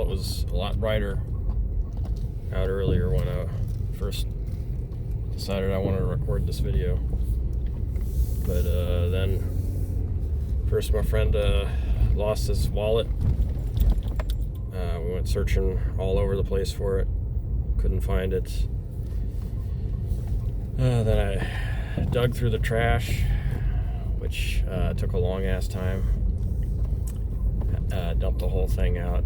it was a lot brighter out earlier when I first decided I wanted to record this video. But then first my friend lost his wallet. We went searching all over the place for it. Couldn't find it. Then I dug through the trash, which took a long ass time. Dumped the whole thing out.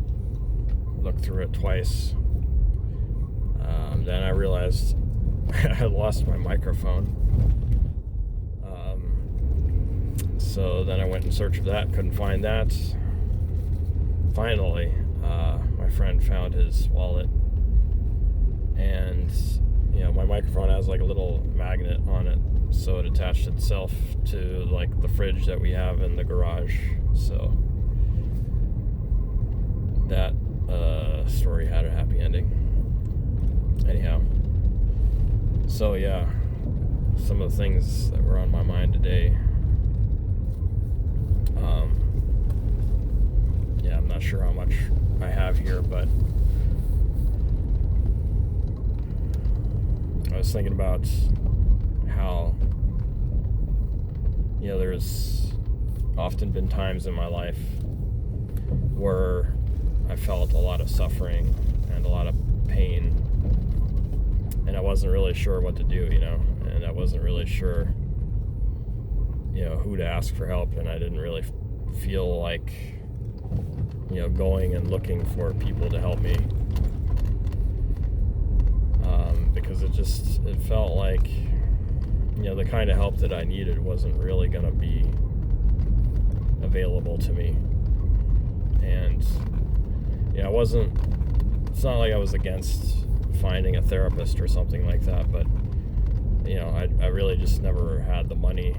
Looked through it twice. Then I realized I had lost my microphone. So then I went in search of that. Couldn't find that. Finally, my friend found his wallet. And, my microphone has like a little magnet on it. So it attached itself to like the fridge that we have in the garage. So that story had a happy ending. Anyhow, so yeah, some of the things that were on my mind today. I'm not sure how much I have here, but I was thinking about how, there's often been times in my life where I felt a lot of suffering and a lot of pain, and I wasn't really sure what to do, and I wasn't really sure, who to ask for help, and I didn't really feel like, going and looking for people to help me, because it felt like, the kind of help that I needed wasn't really going to be available to me. And it's not like I was against finding a therapist or something like that, but I really just never had the money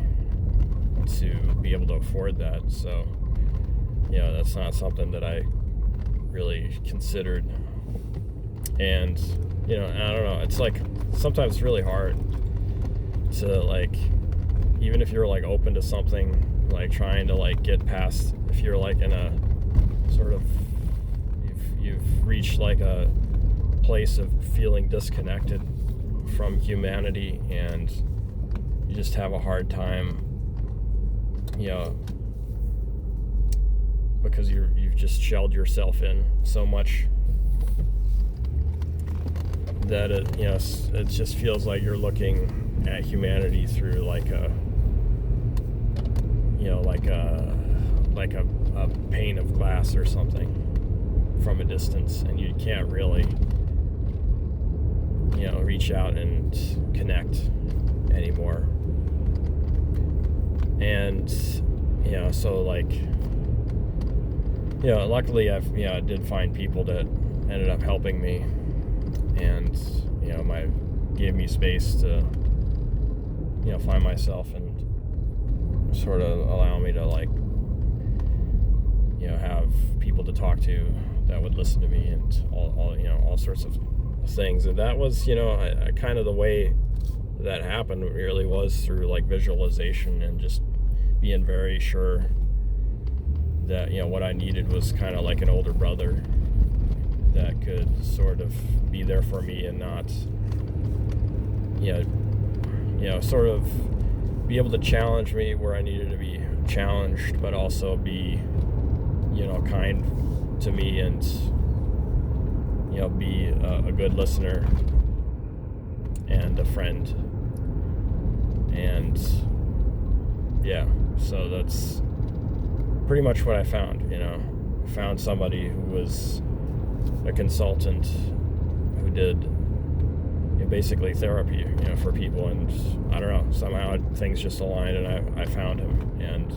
to be able to afford that. So that's not something that I really considered. And I don't know, it's like sometimes it's really hard to, like, even if you're like open to something, like trying to like get past, if you're like in a sort of, you've reached like a place of feeling disconnected from humanity, and you just have a hard time, because you've just shelled yourself in so much that it just feels like you're looking at humanity through like a pane of glass or something from a distance, and you can't really reach out and connect anymore. And so like luckily I did find people that ended up helping me, and gave me space to find myself and sort of allow me to like have people to talk to that would listen to me, and all sorts of things. And that was I kind of, the way that happened really was through like visualization and just being very sure that what I needed was kind of like an older brother that could sort of be there for me and not sort of be able to challenge me where I needed to be challenged, but also be kind to me, and be a good listener and a friend. And so that's pretty much what I found. I found somebody who was a consultant who did basically therapy for people, and I don't know, somehow things just aligned, and I found him, and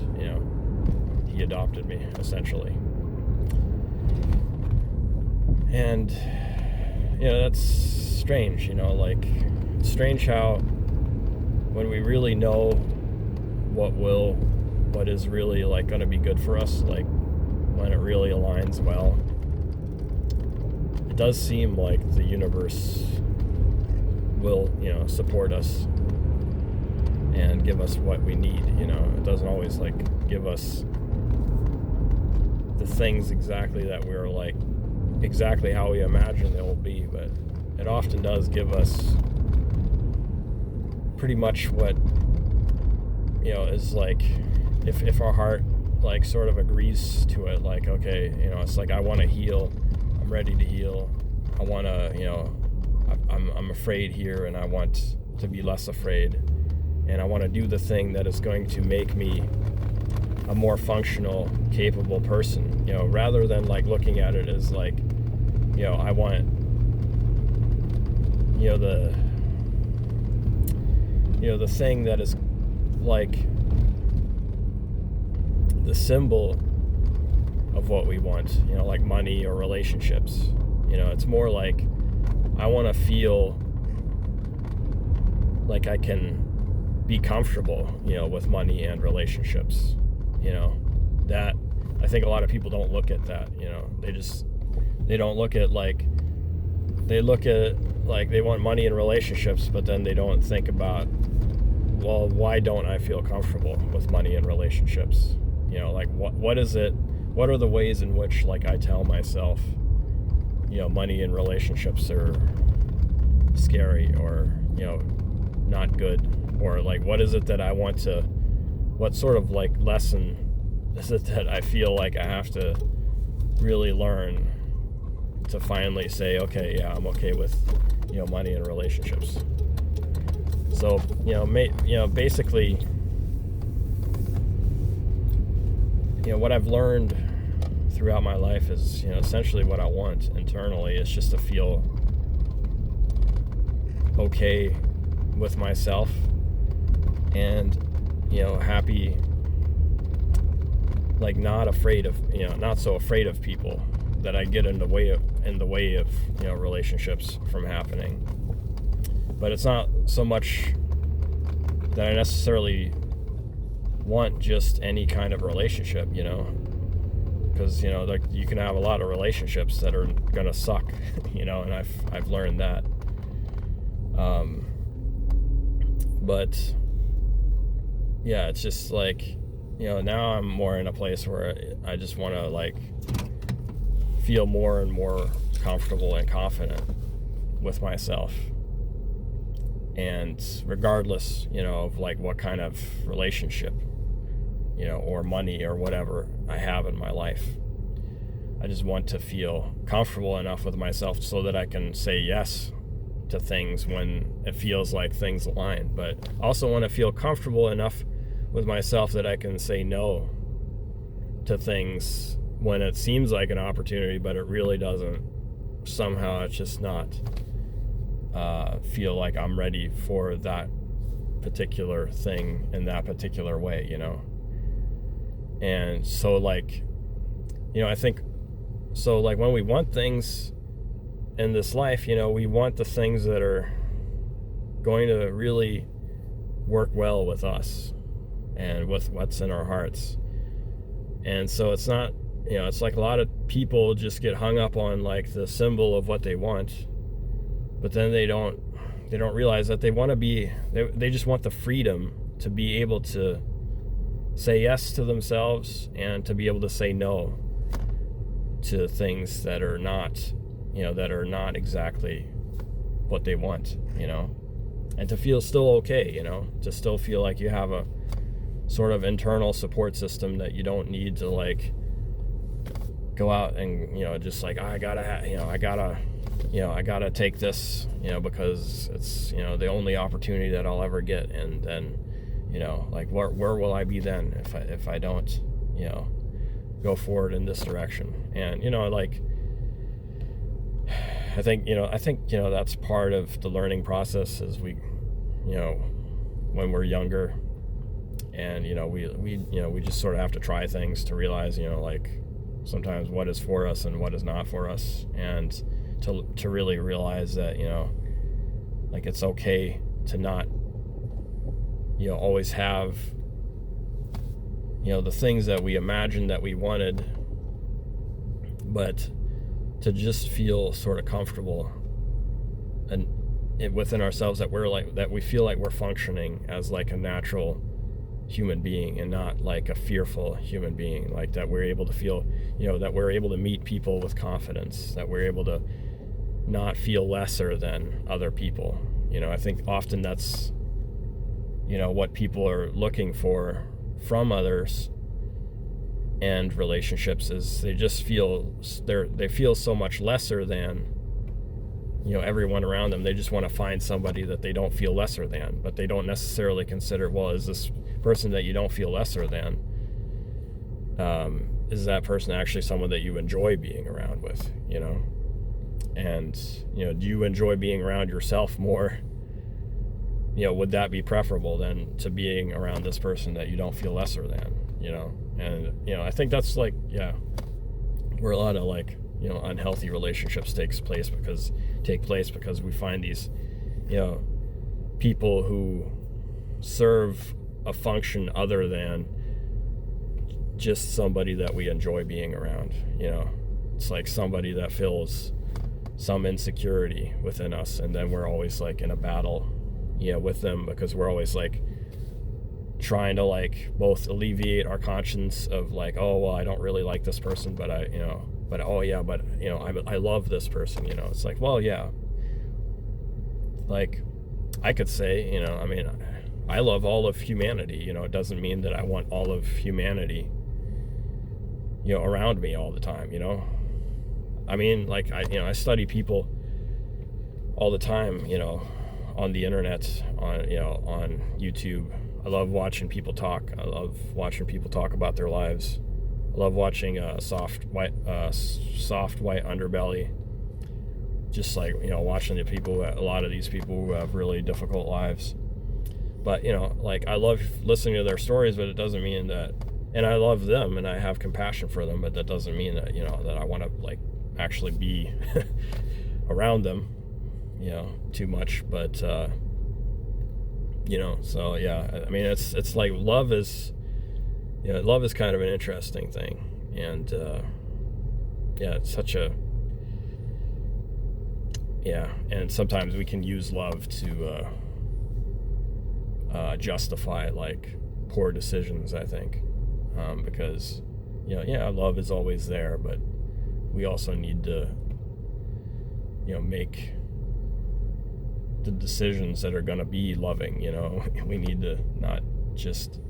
he adopted me essentially. And that's strange, like it's strange how when we really know what is really like going to be good for us, like when it really aligns well, it does seem like the universe will support us and give us what we need. It doesn't always like give us the things exactly that we're like exactly how we imagine they will be, but it often does give us pretty much what, is like, if our heart like sort of agrees to it, like, okay, it's like, I want to heal, I'm ready to heal, I want to, I'm afraid here, and I want to be less afraid, and I want to do the thing that is going to make me a more functional, capable person, rather than like looking at it as like, I want, the thing that is like the symbol of what we want, like money or relationships. It's more like, I want to feel like I can be comfortable, with money and relationships. That, I think a lot of people don't look at that. They don't look at like, they look at like, they want money and relationships, but then they don't think about, well, why don't I feel comfortable with money and relationships? Like, what is it? What are the ways in which, like, I tell myself, money and relationships are scary, or, not good? Or like, what is it that I want to, what sort of like lesson is it that I feel like I have to really learn to finally say, okay, yeah, I'm okay with, money and relationships. So, basically, what I've learned throughout my life is, essentially what I want internally is just to feel okay with myself, and, happy, like not afraid of, not so afraid of people that I get in the way of, relationships from happening. But it's not so much that I necessarily want just any kind of relationship, because, like, you can have a lot of relationships that are gonna suck, and I've learned that. But yeah, it's just like, now I'm more in a place where I just want to like feel more and more comfortable and confident with myself, and regardless, of like what kind of relationship, or money or whatever I have in my life, I just want to feel comfortable enough with myself so that I can say yes to things when it feels like things align, but also want to feel comfortable enough with myself that I can say no to things when it seems like an opportunity, but it really doesn't. Somehow it's just not feel like I'm ready for that particular thing in that particular way, And so, like, I think, so like when we want things in this life, we want the things that are going to really work well with us and with what's in our hearts. And so it's not, it's like a lot of people just get hung up on like the symbol of what they want, but then they don't realize that they want to be, they just want the freedom to be able to say yes to themselves and to be able to say no to things that are not, that are not exactly what they want, and to feel still okay, to still feel like you have a sort of internal support system that you don't need to like go out and, just like, I gotta take this, because it's, the only opportunity that I'll ever get. And then, like, where will I be then if I don't, go forward in this direction? And, like, I think that's part of the learning process as we, when we're younger, and, we just sort of have to try things to realize, like, sometimes what is for us and what is not for us, and to really realize that, like, it's okay to not, always have, the things that we imagined that we wanted, but to just feel sort of comfortable and within ourselves that we're like, that we feel like we're functioning as like a natural human being and not like a fearful human being, like that we're able to feel, that we're able to meet people with confidence, that we're able to not feel lesser than other people. I think often that's, what people are looking for from others and relationships is they just feel they feel so much lesser than everyone around them. They just want to find somebody that they don't feel lesser than, but they don't necessarily consider, well, is this person that you don't feel lesser than, is that person actually someone that you enjoy being around with? And do you enjoy being around yourself more? Would that be preferable than to being around this person that you don't feel lesser than? And I think that's like, where a lot of like unhealthy relationships take place because we find these people who serve a function other than just somebody that we enjoy being around. It's like somebody that fills some insecurity within us, and then we're always like in a battle with them, because we're always like trying to like both alleviate our conscience of like, oh well, I don't really like this person, but I love this person. It's like, well, yeah, like I could say, I love all of humanity. It doesn't mean that I want all of humanity around me all the time. Like I study people all the time, on the internet, on YouTube. I love watching people talk. I love watching people talk about their lives. I love watching soft white underbelly. Just like, watching a lot of these people who have really difficult lives. But, like I love listening to their stories, but it doesn't mean that, and I love them and I have compassion for them, but that doesn't mean that, that I want to like actually be around them, too much. But, so yeah, I mean, it's like love is kind of an interesting thing. And, it's such a, and sometimes we can use love to, justify like poor decisions, I think, because, love is always there, but we also need to, make the decisions that are going to be loving. We need to not just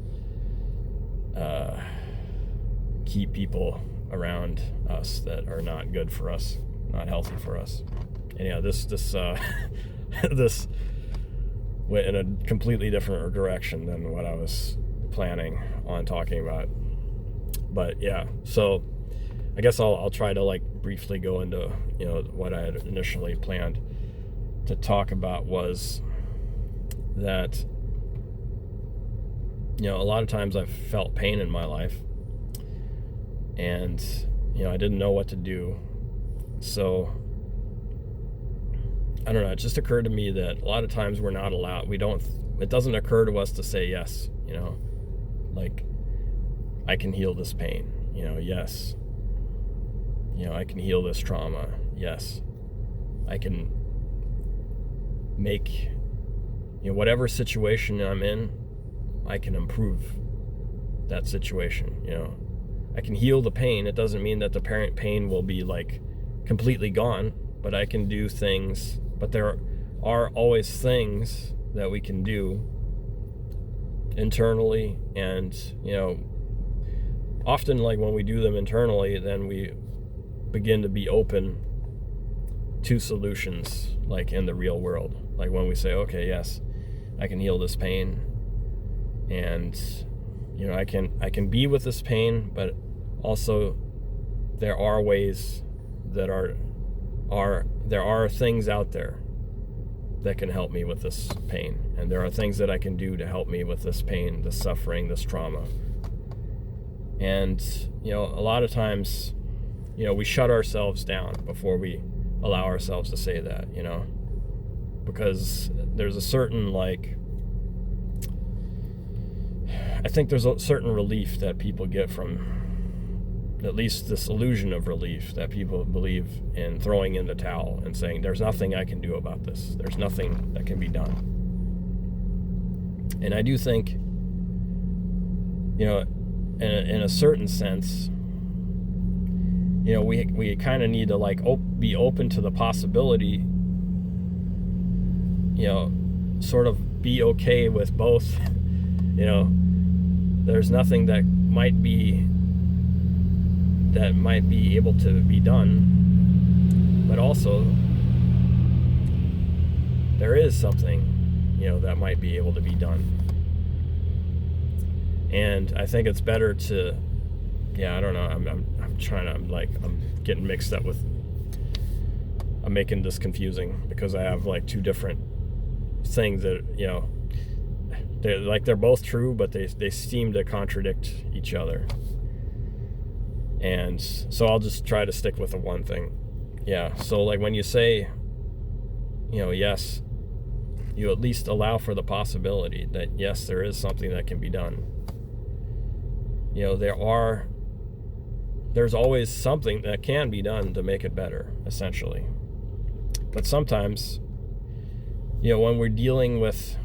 keep people around us that are not good for us, not healthy for us. And this this went in a completely different direction than what I was planning on talking about. But so I guess I'll try to like briefly go into what I had initially planned to talk about. Was that a lot of times I've felt pain in my life, and I didn't know what to do. So I don't know, it just occurred to me that a lot of times we're not allowed, it doesn't occur to us to say yes, like I can heal this pain, yes, I can heal this trauma, yes, I can make, whatever situation I'm in, I can improve that situation, I can heal the pain. It doesn't mean that the pain will be like completely gone, but I can do things. But there are always things that we can do internally, and often like when we do them internally, then we begin to be open to solutions like in the real world. Like when we say, okay, yes, I can heal this pain, and I can be with this pain, but also there are ways that there are things out there that can help me with this pain, and there are things that I can do to help me with this pain, this suffering, this trauma. And a lot of times we shut ourselves down before we allow ourselves to say that, because there's a certain I think there's a certain relief that people get from, at least this illusion of relief that people believe in, throwing in the towel and saying, there's nothing I can do about this. There's nothing that can be done. And I do think you know, in a certain sense, you know, we kind of need to like be open to the possibility, you know, sort of be okay with both. You know, there's nothing that might be able to be done, but also there is something, you know, that might be able to be done. And I think it's better to, I don't know, I'm getting mixed up with, I'm making this confusing because I have like two different things that, you know, they're both true, but they seem to contradict each other. And so I'll just try to stick with the one thing. Yeah, so like when you say, you know, yes, you at least allow for the possibility that yes, there is something that can be done. You know, there's always something that can be done to make it better, essentially. But sometimes, you know, when we're dealing with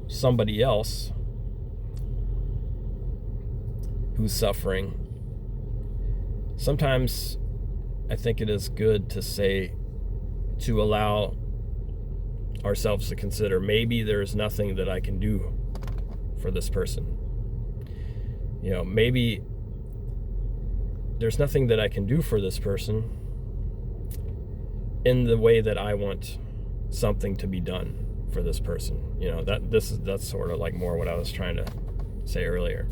somebody else who's suffering, sometimes I think it is good to allow ourselves to consider, maybe there's nothing that I can do for this person. You know, maybe there's nothing that I can do for this person in the way that I want something to be done for this person. You know, that's sort of like more what I was trying to say earlier.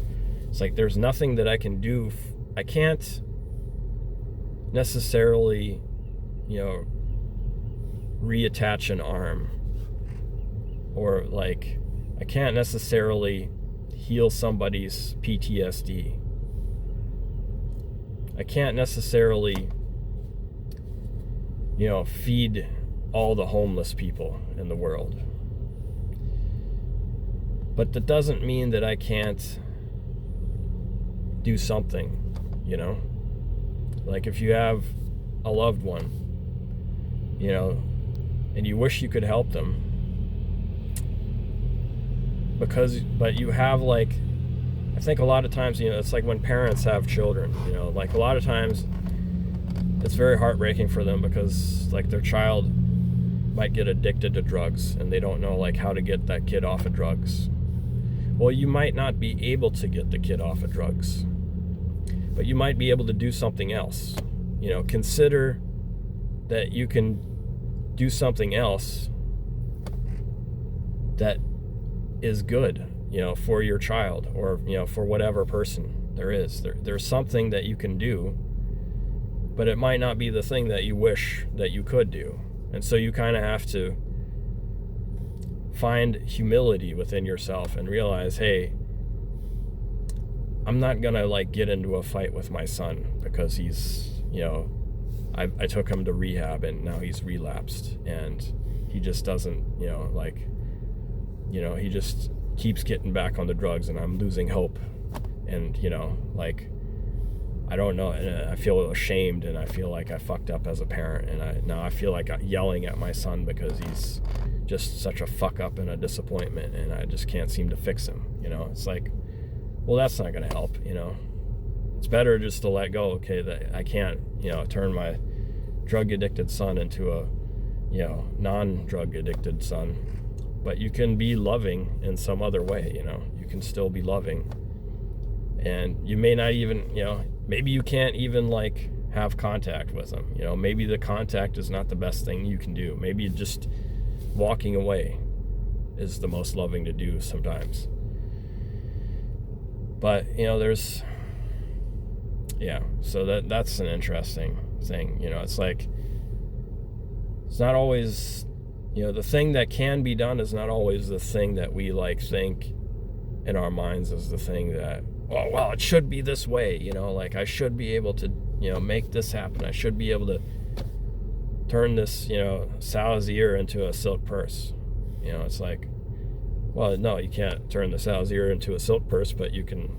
It's like there's nothing that I can do. I can't necessarily, you know, reattach an arm, or like I can't necessarily heal somebody's PTSD. I can't necessarily, you know, feed all the homeless people in the world. But that doesn't mean that I can't do something, you know? Like if you have a loved one, you know, and you wish you could help them, but you have like, I think a lot of times, you know, it's like when parents have children, you know, like a lot of times it's very heartbreaking for them because like their child might get addicted to drugs and they don't know like how to get that kid off of drugs. Well, you might not be able to get the kid off of drugs, but you might be able to do something else. You know, consider that you can do something else that is good, you know, for your child, or, you know, for whatever person there's something that you can do, but it might not be the thing that you wish that you could do. And so you kind of have to find humility within yourself and realize, hey, I'm not gonna like get into a fight with my son because he's, you know, I took him to rehab and now he's relapsed and he just doesn't, you know, like, you know, he just keeps getting back on the drugs and I'm losing hope. And, you know, like, I don't know, and I feel ashamed and I feel like I fucked up as a parent, and now I feel like yelling at my son because he's just such a fuck up and a disappointment and I just can't seem to fix him, you know. It's like, well, that's not going to help, you know. It's better just to let go, okay, that I can't, you know, turn my drug addicted son into a, you know, non-drug addicted son, but you can be loving in some other way, you know. You can still be loving, and you may not even, you know, maybe you can't even like have contact with them, you know. Maybe the contact is not the best thing you can do. Maybe just walking away is the most loving to do sometimes. But, you know, there's, yeah, so that's an interesting thing, you know. It's like, it's not always, you know, the thing that can be done is not always the thing that we like think in our minds is the thing that, oh, well, it should be this way, you know, like I should be able to, you know, make this happen. I should be able to turn this, you know, sow's ear into a silk purse. You know, it's like, well, no, you can't turn the sow's ear into a silk purse, but you can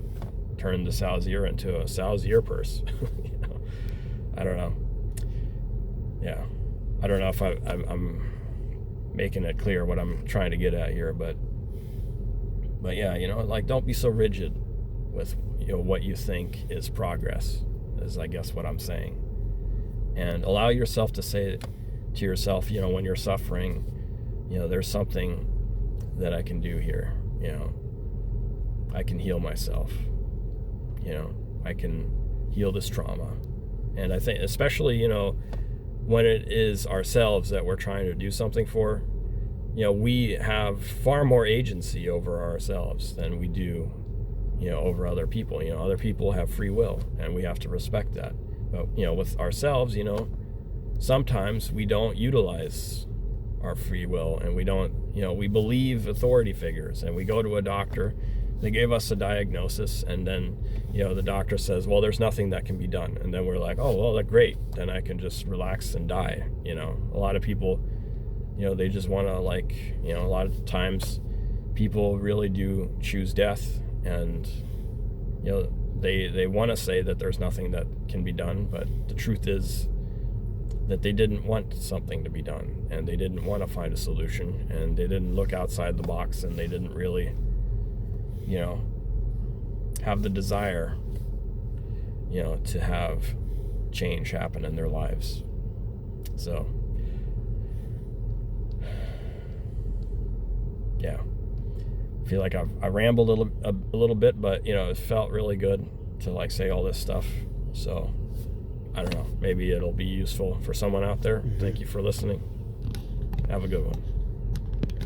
turn the sow's ear into a sow's ear purse. You know, I don't know. Yeah, I don't know if I'm making it clear what I'm trying to get at here, but yeah, you know, like, don't be so rigid. with what you think is progress, is I guess what I'm saying. And allow yourself to say to yourself, when you're suffering, there's something that I can do here. I can heal myself. I can heal this trauma. And I think especially, when it is ourselves that we're trying to do something for, we have far more agency over ourselves than we do, over other people. Other people have free will, and we have to respect that. But, with ourselves, sometimes we don't utilize our free will, and we don't, we believe authority figures, and we go to a doctor, they gave us a diagnosis, and then, the doctor says, well, there's nothing that can be done. And then we're like, oh, well, that's great. Then I can just relax and die. A lot of people, they just want to a lot of times people really do choose death, and, they want to say that there's nothing that can be done, but the truth is that they didn't want something to be done, and they didn't want to find a solution, and they didn't look outside the box, and they didn't really, have the desire, to have change happen in their lives. So, yeah. I feel like I rambled a little bit, but it felt really good to say all this stuff. So I don't know, maybe it'll be useful for someone out there. Thank you for listening. Have a good one.